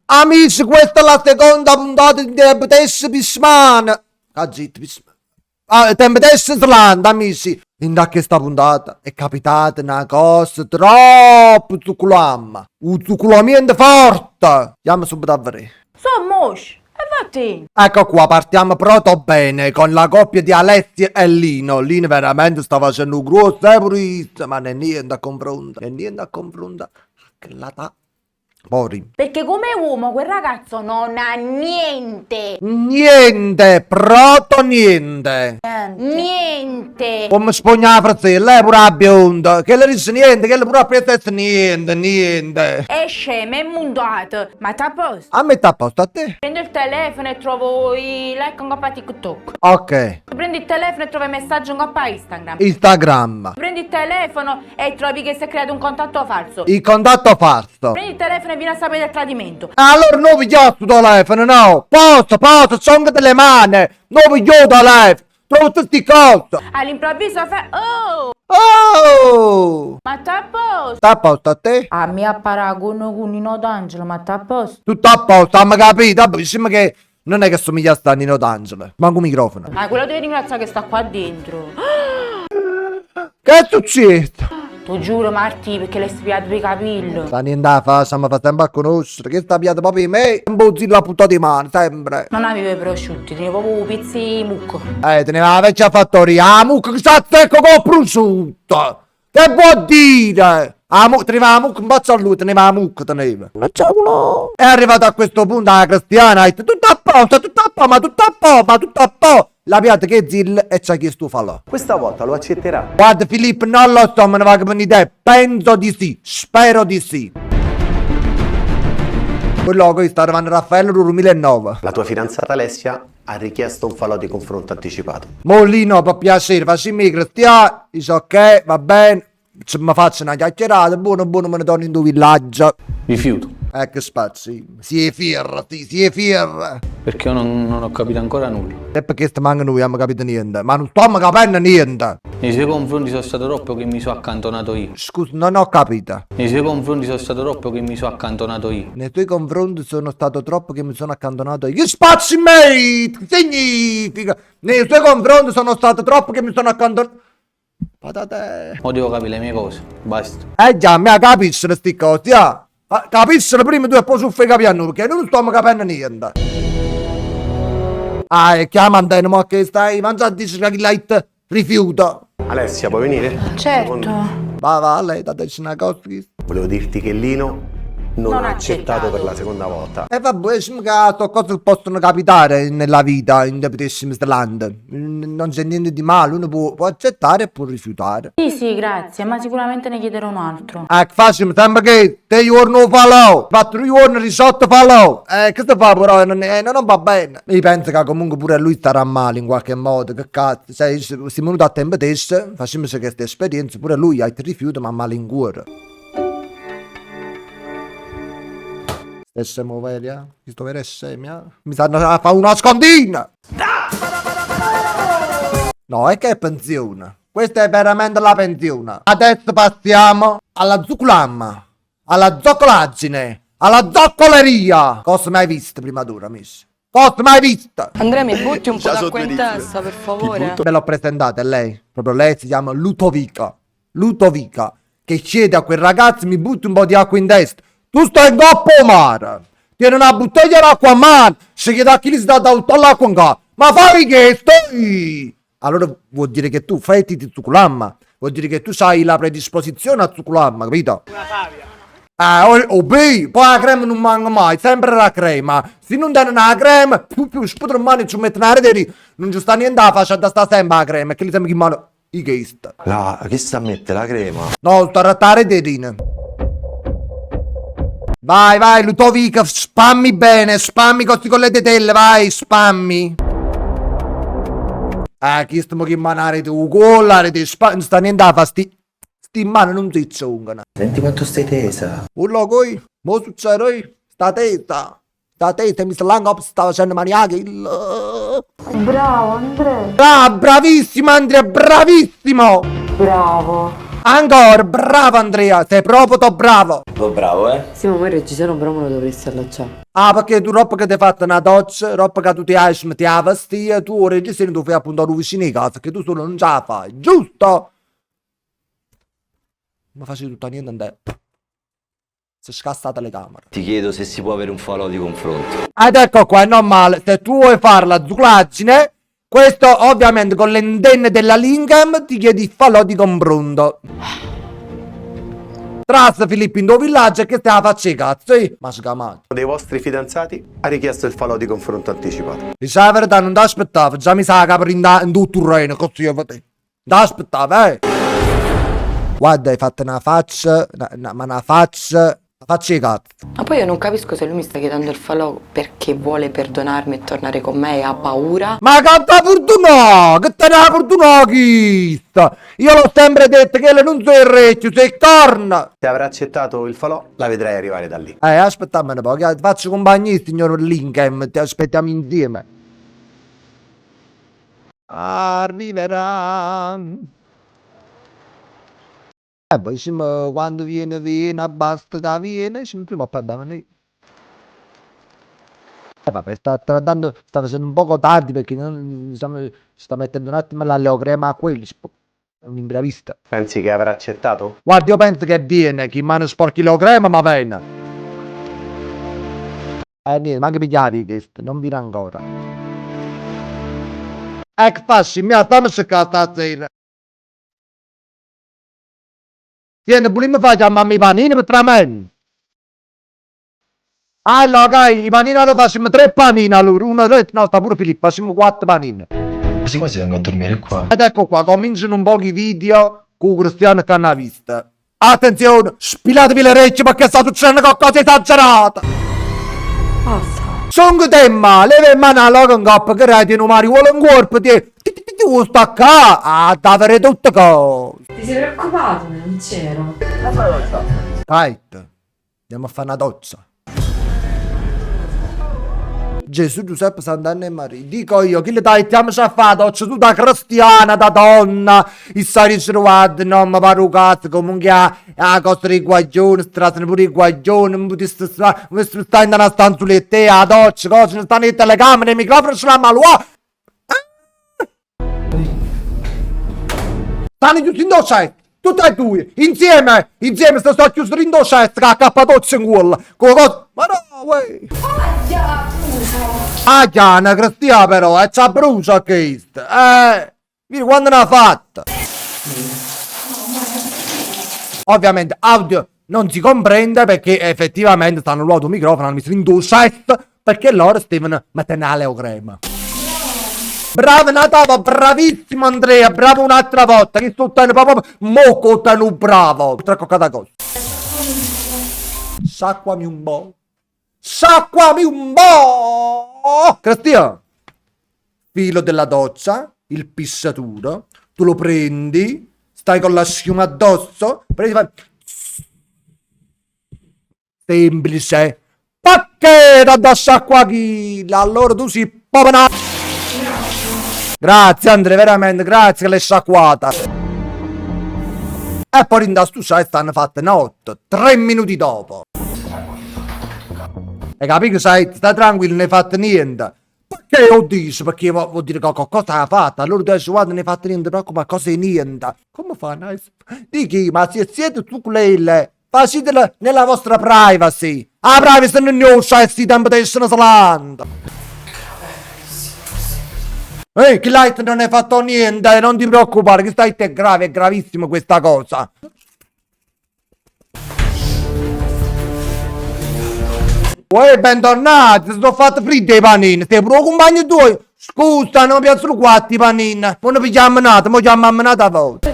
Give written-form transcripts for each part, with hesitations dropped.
Amici, questa è la seconda puntata di Temptation Pisman. Zitto, Pisman. Temptation Islanda, amici. In questa puntata è capitata una cosa troppo zuculamma. Un zuculamiento forte. Andiamo subito a vedere. Somos! E vatti! Ecco qua, partiamo proprio bene con la coppia di Alessia e Lino. Lino veramente sta facendo un grosso purista, ma non è niente a confronto. Non è niente a confronto. Poi. Perché come uomo quel ragazzo non ha niente! Niente, proprio niente. Niente! Come spogna la frazzella, lei pure la bionda. Che le dice niente, che le pure la pretezza niente. È scema, è mundato! Ma t'ha posto? A metà a posto a te. Prendo il telefono e trovo i like in a TikTok. Ok. Prendi il telefono e trovo i messaggi in a Instagram. Instagram. Prendi il telefono e trovi che si è creato un contatto falso. Il contatto falso. Prendi il telefono e vieni a sapere del tradimento. Allora non voglio sto telefono, no. Posto, sono delle mani. Non voglio il telefono. Trovo tutti cose. All'improvviso fa... Oh! Oh! Ma t'ha posto? Sta a posto a te? A me apparagono con Nino D'Angelo, ma t'ha posto? Tutto a posto, abbiamo capito. Diciamo che non è che somiglia a Nino D'Angelo. Manco un microfono. Ah, quello devi ringraziare che sta qua dentro. Che è successo? Ti giuro, Marti, perché le spiato per i capelli. Sta niente a fare, stiamo sempre a conoscere. Che sta piato proprio in me. Un po' zillo a puttana di mano, sempre. Non avevo i prosciutti, tenevo proprio pizzi mucco. Teneva la vecchia fattoria. Ah, mucca che sta secco con prosciutto. Che vuol dire? Ah, teneva la mucca, un bacio a lui, teneva la mucca, teneva. Non c'è uno. È arrivato a questo punto la Cristiana, ha detto tutto a posto, ma tutto a posto. La piatta che zil e ci ha chiesto falò. Questa volta lo accetterà. Guarda Filippo, non lo so, me ne va che venire te. Penso di sì, spero di sì. Quello che sta arrivando Raffaello 2009. La tua fidanzata Alessia ha richiesto un falò di confronto anticipato. Molino, per piacere, facciamo i cristiani, dice ok, va bene, mi faccio una chiacchierata, buono, me ne torno in tuo villaggio. Rifiuto. Ecco spazio, si è fiera. Perché io non ho capito ancora nulla. E perché sta manca noi, non abbiamo capito niente, ma non stiamo capendo niente. Nei suoi confronti sono stato troppo che mi sono accantonato io. Scusa, non ho capito. Nei suoi confronti sono stato troppo che mi sono accantonato io. Nei tuoi confronti sono stato troppo che mi sono accantonato io. Che spazio mate? Che significa? Nei tuoi confronti sono stato troppo che mi sono accantonato. Patate. Ora devo capire le mie cose. Basta. Già, mi capisci queste cose, ja? Capisci prima tu e poi su fai capire a noi, perché noi non stiamo capendo niente. E chiamando ma che stai mangiando di light rifiuta. Alessia, puoi venire? Certo. Va, lei dateci una cosa. Volevo dirti che Lino non ha accettato per la seconda volta. E vabbè, diciamo che sono cose che possono capitare nella vita in Temptation Island. Non c'è niente di male, uno può accettare e può rifiutare. Sì, grazie, ma sicuramente ne chiederò un altro. Facciamo, sembra che 3 giorni falò, 4 giorni, 18 falò. Che si fa però? Non va bene. Io penso che comunque pure lui starà male in qualche modo, che cazzo. Cioè, siamo venuti a Temptation, facciamo questa esperienza, pure lui ha il rifiuto ma male in cuore. Stesse muovere, questo vero è semia. Mi stanno a fare una scondina. No, è che è pensione. Questa è veramente la pensione. Adesso passiamo alla zuclamma, alla zoccolaggine, alla zoccoleria. Cosa mai visto prima d'ora, amici? Cosa mai visto? Andrea, mi butti un po' d'acqua in testa, per favore. Me l'ho presentata, è lei. Proprio lei si chiama Ludovica. Ludovica. Che chiede a quel ragazzo mi butti un po' di acqua in testa. Tu stai in coppa o mare? Tieni una bottiglia d'acqua a mano. Se chiede a chi gli sta da l'acqua in coppa. Ma fai che stai? Allora vuol dire che tu fai di zuclamma. Vuol dire che tu hai la predisposizione a zuclamma, capito? Una savia. Poi la crema non manca mai, sempre la crema. Se non danno la crema, più sputo in mano e ci mettono la rete, non ci sta niente a faccia da sta sempre la crema. Che li sembra che in mano i guest. Che sta a mettere la crema? No, sta a rattare dedine. Vai, Ludovica, spammi bene, spammi così con le tetelle, vai, spammi. Chi stiamo che manare tu, collare ti spammi, non sta niente a fa, sti in mano non si ciungano. Senti quanto stai tesa. Ullo coi, mo succede, sta tesa, mi sta là, sta facendo maniache. Bravo, Andrea. Bravissimo, Andrea, bravissimo. Bravo. Ancora, bravo Andrea, sei proprio bravo. Bravo, eh? Sì, ma il reggiseno però me lo dovresti allacciare. Ah, perché tu roba che ti hai fatto una doccia, roba che tu ti hai metti a vestire, tu ora reggiseno tu fai appunto a vicino di casa, che tu solo non ce la fai, giusto? Ma facevi tutto niente Andrea. Si è scassata le camere. Ti chiedo se si può avere un falò di confronto. Ed ecco qua, è normale, se tu vuoi fare la zuclaggine, questo ovviamente con le antenne della Lingham ti chiedi il falò di confronto. Tras Filippo in tuo villaggio e che stai a faccia cazzo, ma scamato. Uno dei vostri fidanzati ha richiesto il falò di confronto anticipato. Diciamo la verità, non ti aspettavo, già mi sa la capra in tutto il regno, così io te. Non ti aspettavo, Guarda, hai fatto una faccia, una faccia di cazzo. Ma poi io non capisco se lui mi sta chiedendo il falò perché vuole perdonarmi e tornare con me e ha paura. Ma che ta fortuna! Che te ne ha fortuna chista? Io l'ho sempre detto che lei non sei recchio, sei corna! Se avrà accettato il falò, la vedrai arrivare da lì. Aspettammi un po', che ti faccio compagnia, signor Lincoln, ti aspettiamo insieme. Arriverà. E poi quando viene, basta da viene, prima o poi da venire. Vabbè, sta facendo un poco tardi perché sta mettendo un attimo l'aleocrema a quelli, è un'imprevista. Pensi che avrà accettato? Guarda, io penso che viene, chi mano sporchi l'aleocrema, ma viene. Niente, ma anche pigliare questo, non viene ancora. Ecco, fasci, mi stiamo cercando stasera. Tieni, pure mi faccio a mamma i panini per 3 mesi. Allora, i panini allora facciamo 3 panini allora, uno, no, sta pure Filippo, facciamo 4 panini. Quasi quasi vengo a dormire qua. Ed ecco qua, cominciano un po' i video con Cristiano Cannavista. Attenzione, spilatevi le orecchie perché sta succedendo qualcosa esagerato. Basta. Sono temma, leva in mano alla loca in coppa che reti un mariuolo in corpo, ti sta qua, da avere tutte cose. Ti sei preoccupato? Non c'ero. Kite, andiamo a fare una doccia. Gesù, Giuseppe, Sant'Anna e Maria. Dico io, chi le dai, stiamoci a fare doccia, tu da cristiana, da donna, i sari trovati, non mi pare un cazzo, comunque a cosa dei guaglioni, strasano pure i guaglioni, non mi stai in una stanzuletta, a doccia, cosa, non stanno le telecamere, i microfoni, ce l'ha malua. Stanno chiusi in doccia, tutti e due, insieme, sto chiuso in doccia, che a cappatoccia in culla, con cosa, ma no, wey. Ah, chiana, Cristiana però, c'ha brucia questo. Vedi quando ne ha fatta. Ovviamente audio non si comprende perché effettivamente stanno luogo il microfono, hanno messo in due set perché loro stavano mettendo la leocrema. Bravo Natava, bravissimo Andrea, bravo un'altra volta, che sto tenendo proprio moco tenu bravo. Tra coccata cosa. Sacquami un po'. Sacquami un po'! Cristian, filo della doccia, il pissaturo, tu lo prendi, stai con la schiuma addosso, prendi, fai... Semplice. Pacchetta da sciacquachilla, allora tu si popena. Grazie Andrea, veramente, grazie che l'hai sciacquata. E poi in dastuccia e stanno fatte notte, 3 minuti dopo. Hai capito? Stai tranquillo, non hai fatto niente. Perché lo dici? Perché vuol dire che qualcosa hai fatto. Allora tu dici, guarda, non hai fatto niente, no, ma cosa è niente? Come fa? Di chi? Ma se siete tu con lei, facetelo nella vostra privacy. La privacy non è uscita e si tempo di essere salando. Ehi, Light non hai fatto niente, non ti preoccupare, che stai te è grave, è gravissimo questa cosa. Uè, bentornati, sto fatto fritte i panini, stai pure compagni tuoi? Scusa, non mi piacciono 4 i panini, non ne pigliamo nata, mo chiamiamo nata a volta.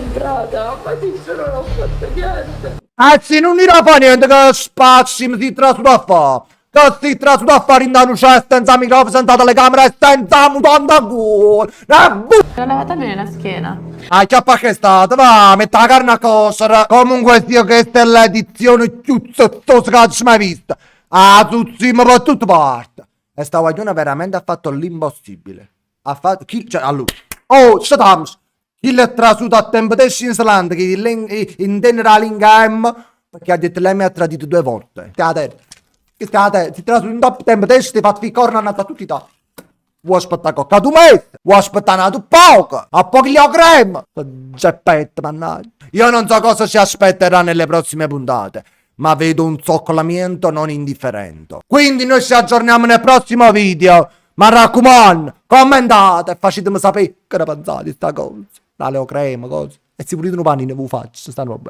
Sì, non era fa niente, che spazio mi si trasuto a fare. Che si trasuto a fare in danno c'è senza microfono, senza telecamera e senza mutanda cuore. La lavataia nella schiena. Ah, che è stata? Va, metti la carne a cosere. Comunque, io questa è l'edizione più zozzosa che ho mai vista. Ah, tuzzimo per tutte parti. E sta guagliona veramente ha fatto l'impossibile. Ha fatto... Chi... Cioè, allora... Oh, Shatams! Il è trasuto a tempo stesso in Islanda che intende la lingua M perché ha detto lei mi ha tradito 2 volte. Che ti trasuto in tempo stesso ti fatti corna a tutti i tatti. Vuoi aspettare cocca tu mese? Vuoi aspettare un poco? A poco gli ho crema? Geppetto, mannaggia. Io non so cosa ci aspetterà nelle prossime puntate, ma vedo un zoccolamento non indifferente. Quindi noi ci aggiorniamo nel prossimo video. Ma raccomando, commentate e facetemi sapere che ne pensate di sta cosa. La leo crema, cosa. E se volete un panino ve lo faccio, sta roba.